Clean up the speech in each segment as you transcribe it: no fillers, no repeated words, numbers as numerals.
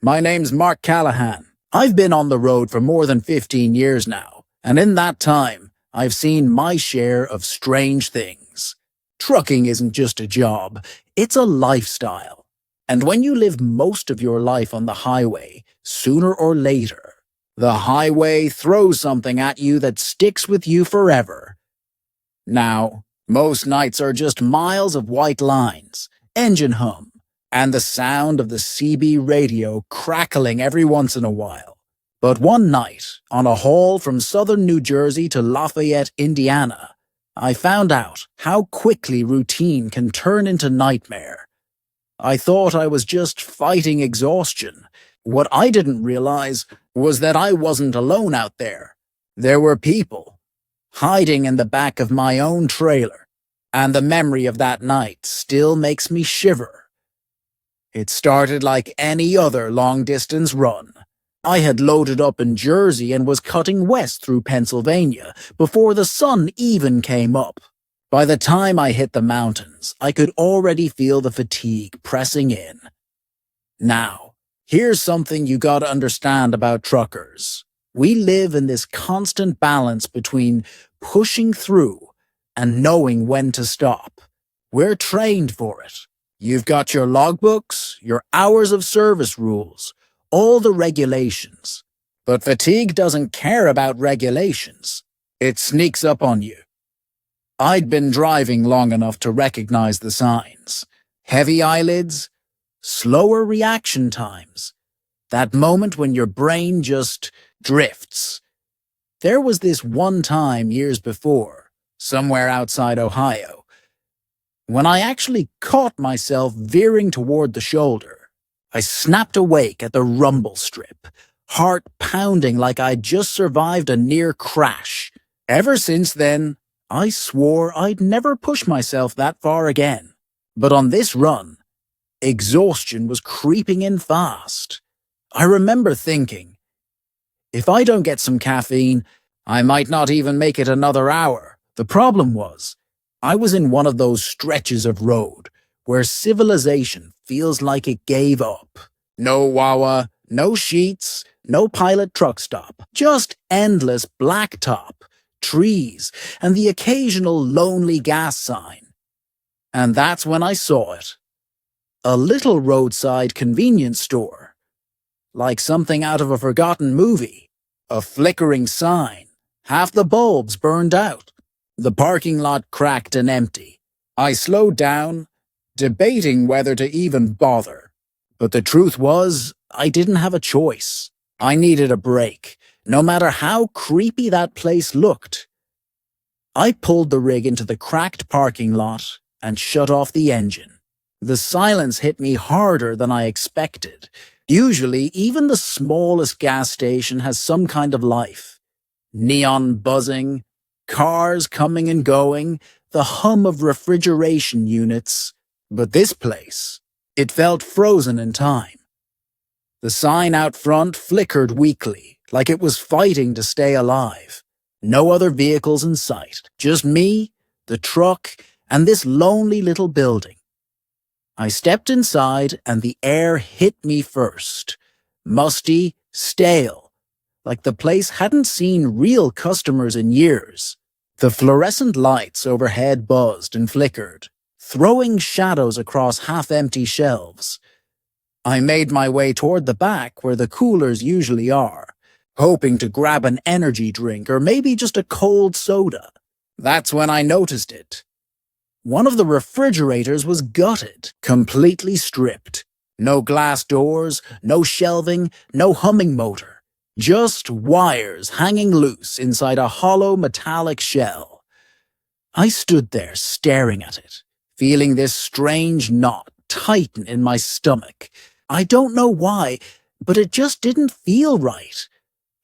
My name's Mark Callahan. I've been on the road for more than 15 years now, and in that time, I've seen my share of strange things. Trucking isn't just a job, it's a lifestyle. And when you live most of your life on the highway, sooner or later, the highway throws something at you that sticks with you forever. Now, most nights are just miles of white lines, engine hum, and the sound of the CB radio crackling every once in a while. But one night, on a haul from southern New Jersey to Lafayette, Indiana, I found out how quickly routine can turn into nightmare. I thought I was just fighting exhaustion. What I didn't realize was that I wasn't alone out there. There were people hiding in the back of my own trailer, and the memory of that night still makes me shiver. It started like any other long-distance run. I had loaded up in Jersey and was cutting west through Pennsylvania before the sun even came up. By the time I hit the mountains, I could already feel the fatigue pressing in. Now, here's something you gotta understand about truckers. We live in this constant balance between pushing through and knowing when to stop. We're trained for it. You've got your logbooks, your hours of service rules, all the regulations. But fatigue doesn't care about regulations. It sneaks up on you. I'd been driving long enough to recognize the signs. Heavy eyelids, slower reaction times. That moment when your brain just drifts. There was this one time years before, somewhere outside Ohio, when I actually caught myself veering toward the shoulder. I snapped awake at the rumble strip, heart pounding like I'd just survived a near crash. Ever since then, I swore I'd never push myself that far again. But on this run, exhaustion was creeping in fast. I remember thinking, if I don't get some caffeine, I might not even make it another hour. The problem was, I was in one of those stretches of road where civilization feels like it gave up. No Wawa, no Sheets, no pilot truck stop, just endless blacktop, trees, and the occasional lonely gas sign. And that's when I saw it. A little roadside convenience store. Like something out of a forgotten movie. A flickering sign. Half the bulbs burned out. The parking lot cracked and empty. I slowed down, debating whether to even bother. But the truth was, I didn't have a choice. I needed a break, no matter how creepy that place looked. I pulled the rig into the cracked parking lot and shut off the engine. The silence hit me harder than I expected. Usually, even the smallest gas station has some kind of life. Neon buzzing, cars coming and going, the hum of refrigeration units. But this place, it felt frozen in time. The sign out front flickered weakly, like it was fighting to stay alive. No other vehicles in sight, just me, the truck, and this lonely little building. I stepped inside and the air hit me first. Musty, stale, like the place hadn't seen real customers in years. The fluorescent lights overhead buzzed and flickered, throwing shadows across half-empty shelves. I made my way toward the back where the coolers usually are, hoping to grab an energy drink or maybe just a cold soda. That's when I noticed it. One of the refrigerators was gutted, completely stripped. No glass doors, no shelving, no humming motor. Just wires hanging loose inside a hollow metallic shell. I stood there staring at it, feeling this strange knot tighten in my stomach. I don't know why, but it just didn't feel right.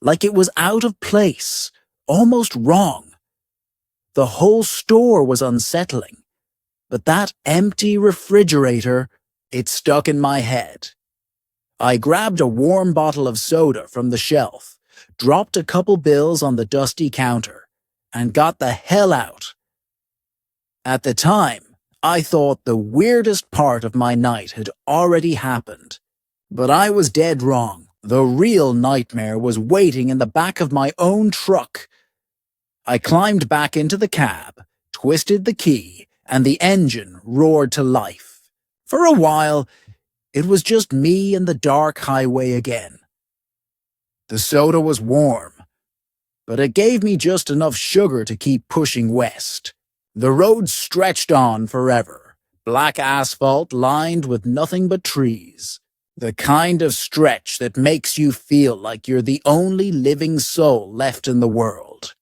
Like it was out of place, almost wrong. The whole store was unsettling. But that empty refrigerator, it stuck in my head. I grabbed a warm bottle of soda from the shelf, dropped a couple bills on the dusty counter, and got the hell out. At the time, I thought the weirdest part of my night had already happened. But I was dead wrong. The real nightmare was waiting in the back of my own truck. I climbed back into the cab, twisted the key, and the engine roared to life. For a while, it was just me and the dark highway again. The soda was warm, but it gave me just enough sugar to keep pushing west. The road stretched on forever, black asphalt lined with nothing but trees. The kind of stretch that makes you feel like you're the only living soul left in the world.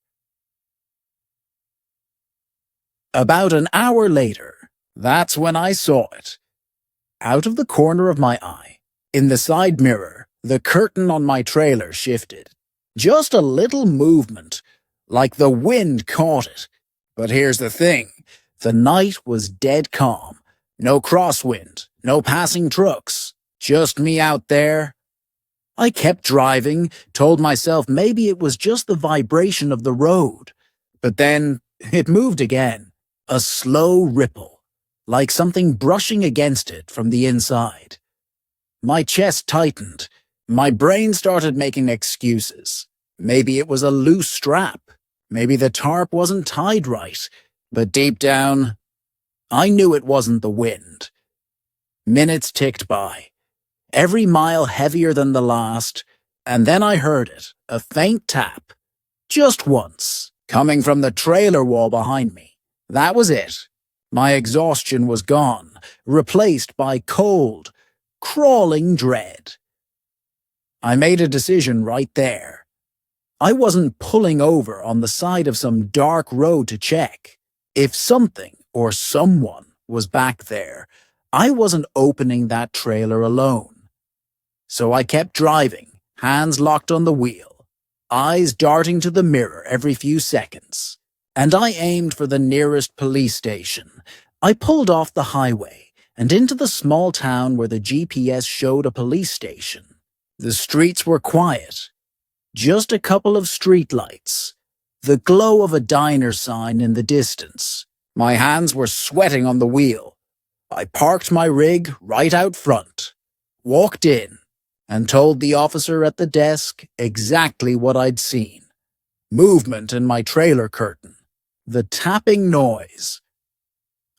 About an hour later, that's when I saw it. Out of the corner of my eye, in the side mirror, the curtain on my trailer shifted. Just a little movement, like the wind caught it. But here's the thing, the night was dead calm. No crosswind, no passing trucks, just me out there. I kept driving, told myself maybe it was just the vibration of the road. But then it moved again, a slow ripple, like something brushing against it from the inside. My chest tightened. My brain started making excuses. Maybe it was a loose strap. Maybe the tarp wasn't tied right. But deep down, I knew it wasn't the wind. Minutes ticked by, every mile heavier than the last, and then I heard it, a faint tap. Just once, coming from the trailer wall behind me. That was it. My exhaustion was gone, replaced by cold, crawling dread. I made a decision right there. I wasn't pulling over on the side of some dark road to check. If something or someone was back there, I wasn't opening that trailer alone. So I kept driving, hands locked on the wheel, eyes darting to the mirror every few seconds. And I aimed for the nearest police station. I pulled off the highway and into the small town where the GPS showed a police station. The streets were quiet. Just a couple of streetlights. The glow of a diner sign in the distance. My hands were sweating on the wheel. I parked my rig right out front, walked in, and told the officer at the desk exactly what I'd seen. Movement in my trailer curtain. The tapping noise.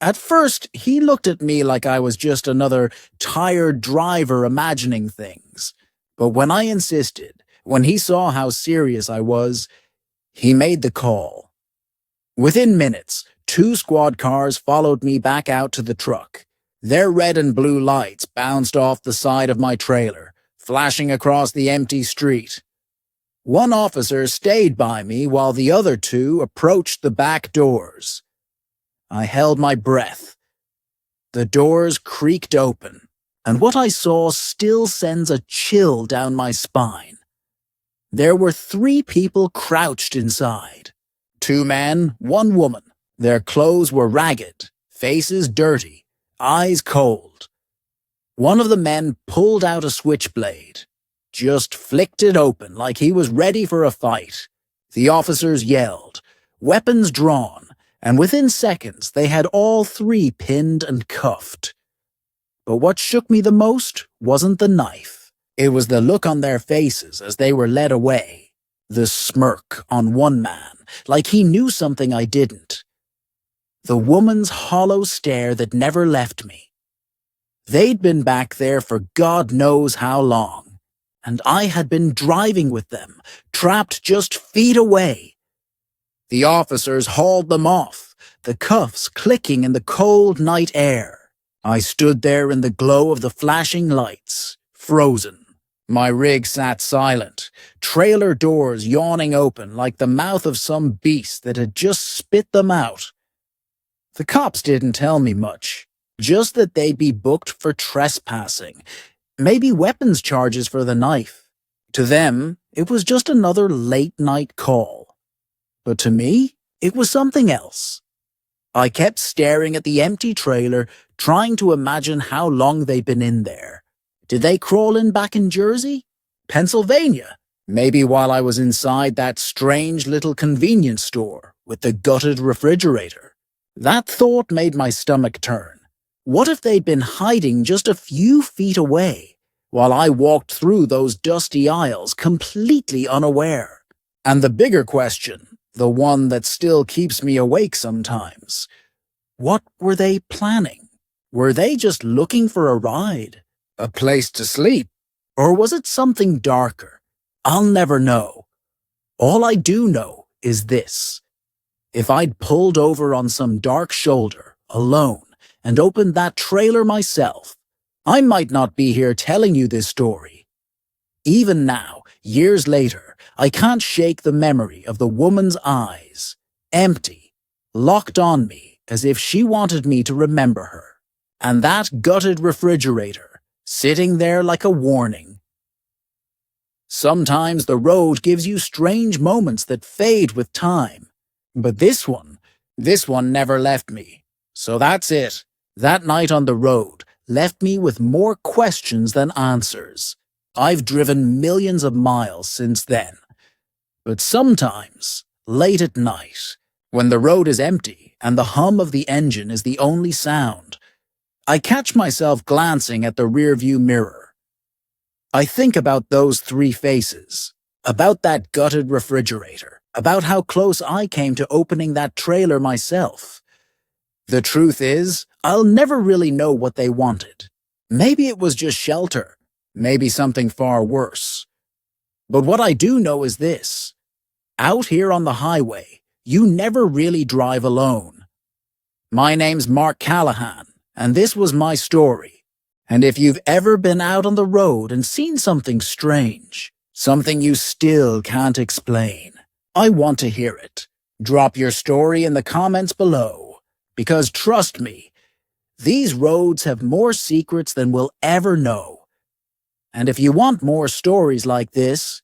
At first, he looked at me like I was just another tired driver imagining things. But when I insisted, when he saw how serious I was, he made the call. Within minutes, 2 squad cars followed me back out to the truck. Their red and blue lights bounced off the side of my trailer, flashing across the empty street. One officer stayed by me while the other 2 approached the back doors. I held my breath. The doors creaked open, and what I saw still sends a chill down my spine. There were 3 people crouched inside. 2 men, 1 woman. Their clothes were ragged, faces dirty, eyes cold. One of the men pulled out a switchblade, just flicked it open like he was ready for a fight. The officers yelled, weapons drawn, and within seconds they had all 3 pinned and cuffed. But what shook me the most wasn't the knife. It was the look on their faces as they were led away. The smirk on one man, like he knew something I didn't. The woman's hollow stare that never left me. They'd been back there for God knows how long, and I had been driving with them, trapped just feet away. The officers hauled them off, the cuffs clicking in the cold night air. I stood there in the glow of the flashing lights, frozen. My rig sat silent, trailer doors yawning open like the mouth of some beast that had just spit them out. The cops didn't tell me much, just that they'd be booked for trespassing, maybe weapons charges for the knife. To them, it was just another late-night call. But to me, it was something else. I kept staring at the empty trailer, trying to imagine how long they'd been in there. Did they crawl in back in Jersey? Pennsylvania? Maybe while I was inside that strange little convenience store with the gutted refrigerator. That thought made my stomach turn. What if they'd been hiding just a few feet away, while I walked through those dusty aisles completely unaware. And the bigger question, the one that still keeps me awake sometimes, what were they planning? Were they just looking for a ride? A place to sleep? Or was it something darker? I'll never know. All I do know is this. If I'd pulled over on some dark shoulder, alone, and opened that trailer myself, I might not be here telling you this story. Even now, years later, I can't shake the memory of the woman's eyes, empty, locked on me as if she wanted me to remember her, and that gutted refrigerator, sitting there like a warning. Sometimes the road gives you strange moments that fade with time. But this one never left me. So that's it. That night on the road left me with more questions than answers. I've driven millions of miles since then. But sometimes, late at night, when the road is empty and the hum of the engine is the only sound, I catch myself glancing at the rearview mirror. I think about those three faces, about that gutted refrigerator, about how close I came to opening that trailer myself. The truth is, I'll never really know what they wanted. Maybe it was just shelter, maybe something far worse. But what I do know is this. Out here on the highway, you never really drive alone. My name's Mark Callahan, and this was my story. And if you've ever been out on the road and seen something strange, something you still can't explain, I want to hear it. Drop your story in the comments below, because trust me, these roads have more secrets than we'll ever know. And if you want more stories like this,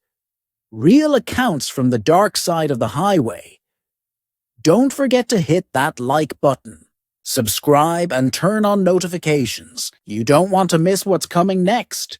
real accounts from the dark side of the highway, don't forget to hit that like button, subscribe, and turn on notifications. You don't want to miss what's coming next.